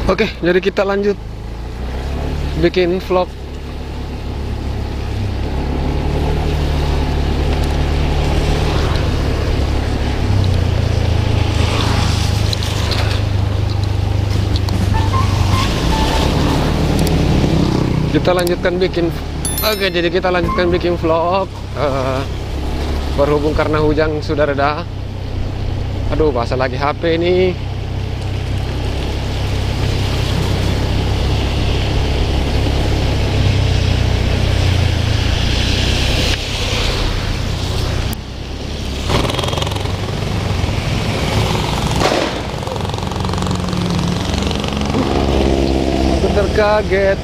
Oke, jadi kita lanjut bikin vlog. Jadi kita lanjutkan bikin vlog. Berhubung karena hujan sudah reda. Aduh, basah lagi HP ini. Aku terkaget.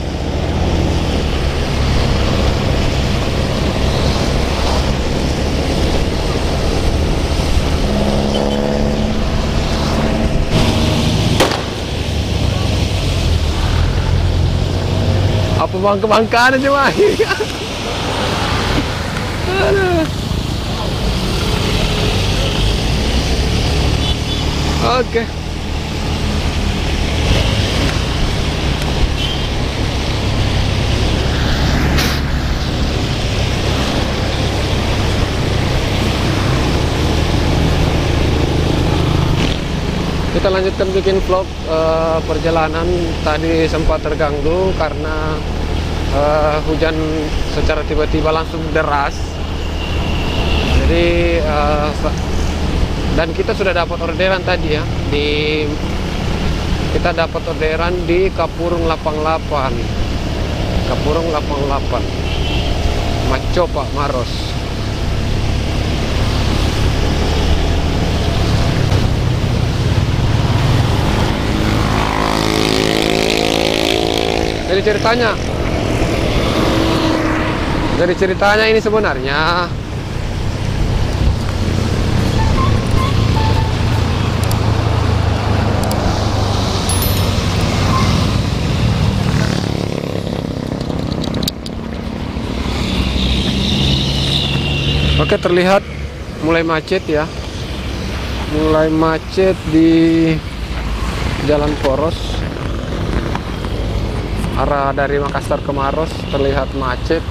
Apa bangka-bangkaan aja mah. Aduh. Oke. Kita lanjutkan bikin vlog. Perjalanan tadi sempat terganggu karena hujan secara tiba-tiba langsung deras. Jadi dan kita sudah dapat orderan tadi ya. Kita dapat orderan di Kapurung 88. Kapurung 88. Macopa Maros. Jadi ceritanya ini sebenarnya oke, terlihat mulai macet ya. Mulai macet di Jalan Poros. Arah dari Makassar ke Maros terlihat macet.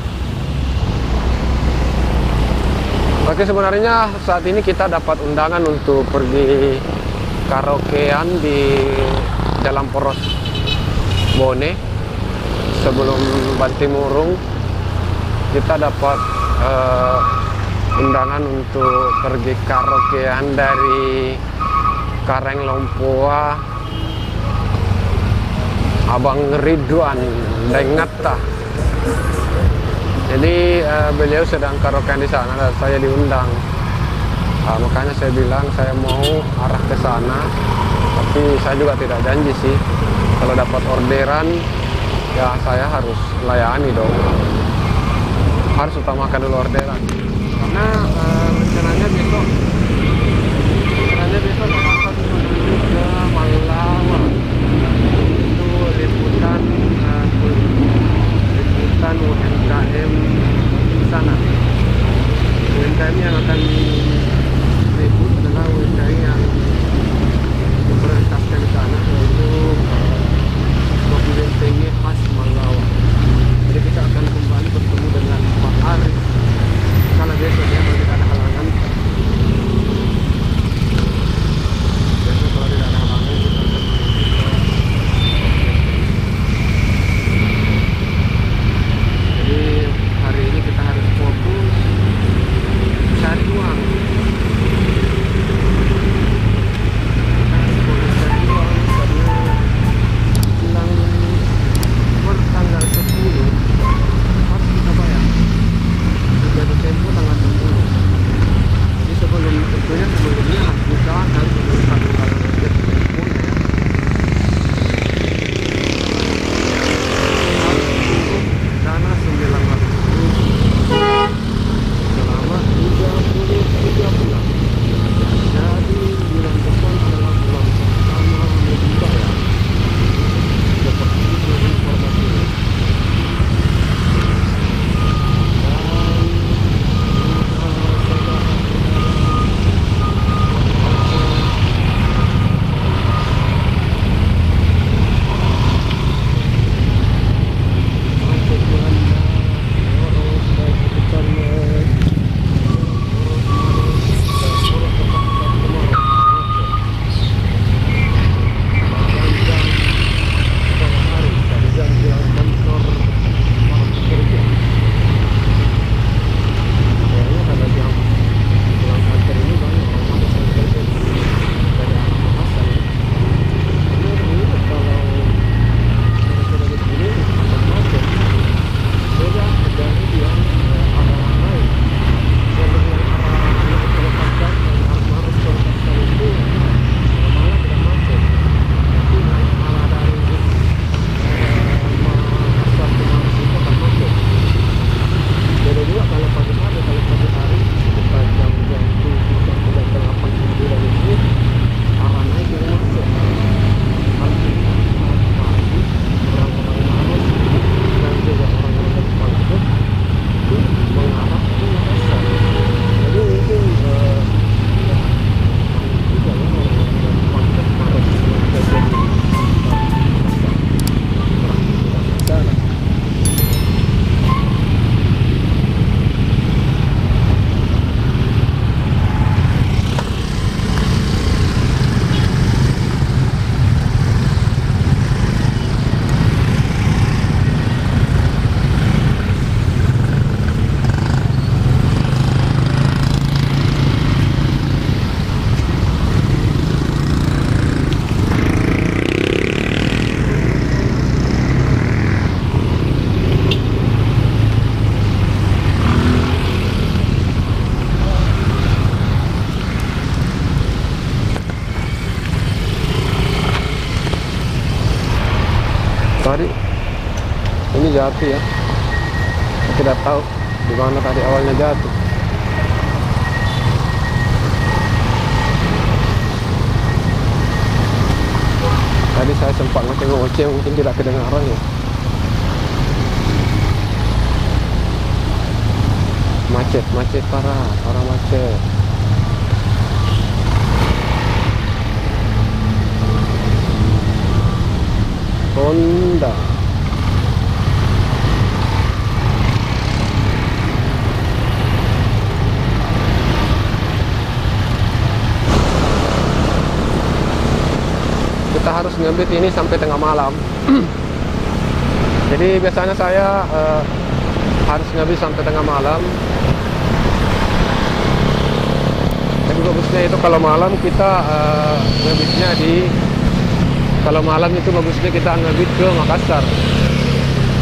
Oke, sebenarnya saat ini kita dapat undangan untuk pergi karaokean di Jalan Poros Bone. Sebelum Bantimurung kita dapat undangan untuk pergi karaokean dari Kareng Lompoa, Abang Ridwan Dengata. Jadi beliau sedang karaokean di sana dan saya diundang. Makanya saya bilang saya mau arah ke sana. Tapi saya juga tidak janji sih. Kalau dapat orderan ya saya harus layani dong. Harus utamakan dulu orderan. Karena rencananya besok akan menuju ke Malawa. Liputan UMKM di sana. UMKM yang akan liput adalah UMKM yang diprioritaskan di sana, yaitu kopi bentengi khas Malawa. Jadi kita akan kembali bertemu dengan Pak Arif karena besok ya, bagi ada halangan Tadi ini jatuh ya. Saya tidak tahu di mana tadi awalnya jatuh. Tadi saya sempat ngoceh-ngoceh, mungkin tidak kedengaran ya. Macet parah macet. Honda. Kita harus ngebit ini sampai tengah malam. Jadi biasanya saya harus ngebit sampai tengah malam. Tapi bagusnya itu kalau malam kita ngebitnya kalau malam itu bagusnya kita ngebit ke Makassar.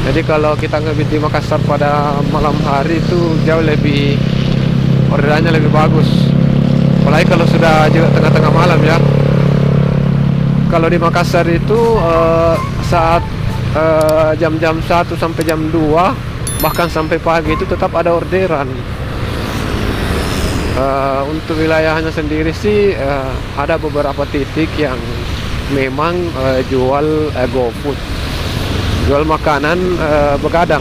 Jadi kalau kita ngebit di Makassar pada malam hari itu jauh lebih, orderannya lebih bagus. Apalagi kalau sudah juga tengah-tengah malam ya. Kalau di Makassar itu saat jam-jam 1 sampai jam 2 bahkan sampai pagi itu tetap ada orderan. Untuk wilayahnya sendiri sih ada beberapa titik yang memang jual GoFood, jual makanan begadang.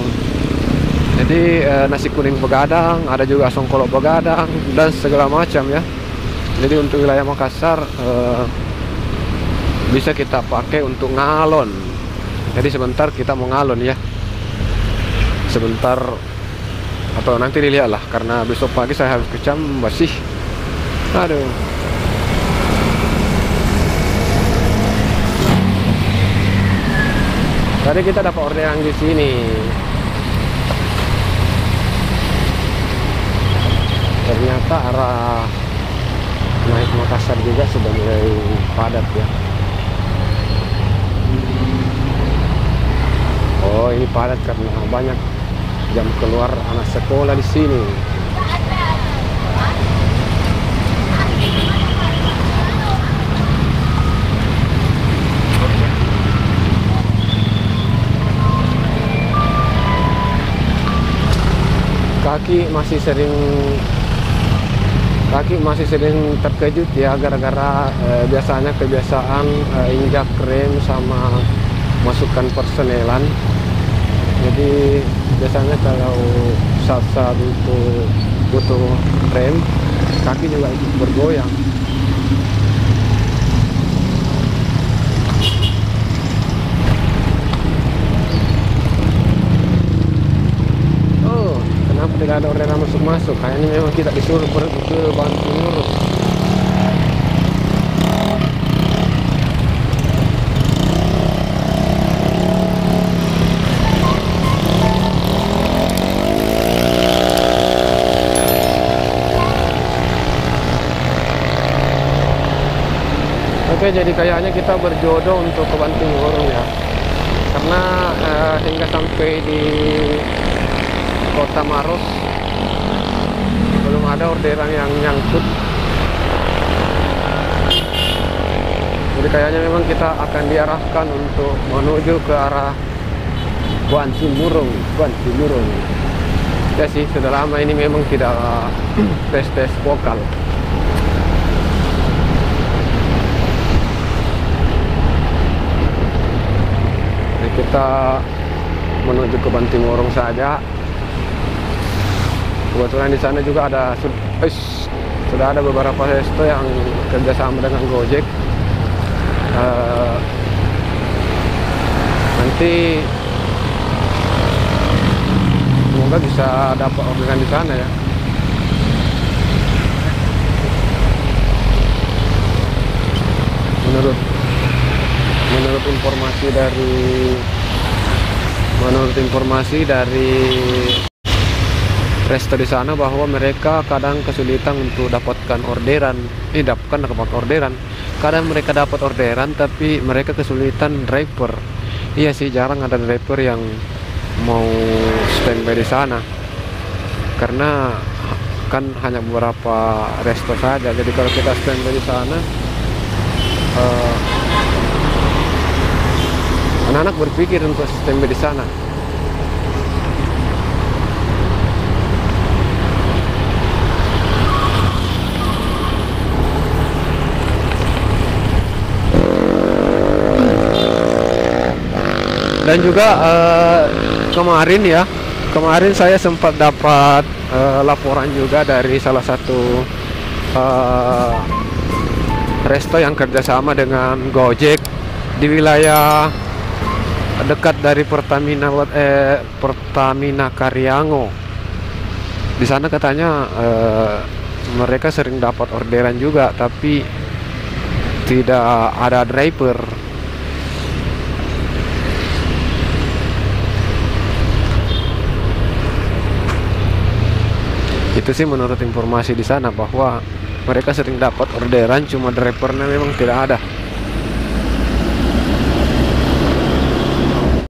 Jadi nasi kuning begadang, ada juga songkolok begadang dan segala macam ya. Jadi untuk wilayah Makassar bisa kita pakai untuk ngalon. Jadi sebentar kita mau ngalon ya, sebentar atau nanti dilihat lah, karena besok pagi saya harus ke Cambasih. Aduh. Tadi kita dapat orderan di sini. Ternyata arah naik Makassar juga sudah mulai padat ya. Oh, ini padat karena banyak jam keluar anak sekolah di sini. Kaki masih sering terkejut ya, gara-gara biasanya kebiasaan injak rem sama masukkan persenelan. Jadi biasanya kalau saat-saat untuk butuh rem, kaki juga ikut bergoyang. Oh, kenapa tidak ada orderan masuk-masuk? Kayaknya memang kita disuruh pergi ke bantu ngurus. Oke, jadi kayaknya kita berjodoh untuk ke Banting Urung ya, karena hingga sampai di Kota Maros belum ada orderan yang nyangkut. Jadi kayaknya memang kita akan diarahkan untuk menuju ke arah Banting Urung. Ya sih, sudah lama ini memang tidak tes vokal. Kita menuju ke Banting Urung saja. Kebetulan di sana juga sudah ada beberapa resto yang kerjasama dengan Gojek. Nanti semoga bisa dapat orderan di sana ya. Menurut informasi dari resto di sana bahwa mereka kadang kesulitan untuk dapatkan orderan. Kadang mereka dapat orderan tapi mereka kesulitan driver. Iya sih, jarang ada driver yang mau standby di sana. Karena kan hanya beberapa resto saja. Jadi kalau kita standby di sana, anak-anak berpikir untuk standby di sana. Dan juga kemarin saya sempat dapat laporan juga dari salah satu resto yang kerjasama dengan Gojek di wilayah dekat dari Pertamina Karyango. Di sana katanya mereka sering dapat orderan juga, tapi tidak ada driver. Itu sih menurut informasi di sana, bahwa mereka sering dapat orderan, cuma drivernya memang tidak ada.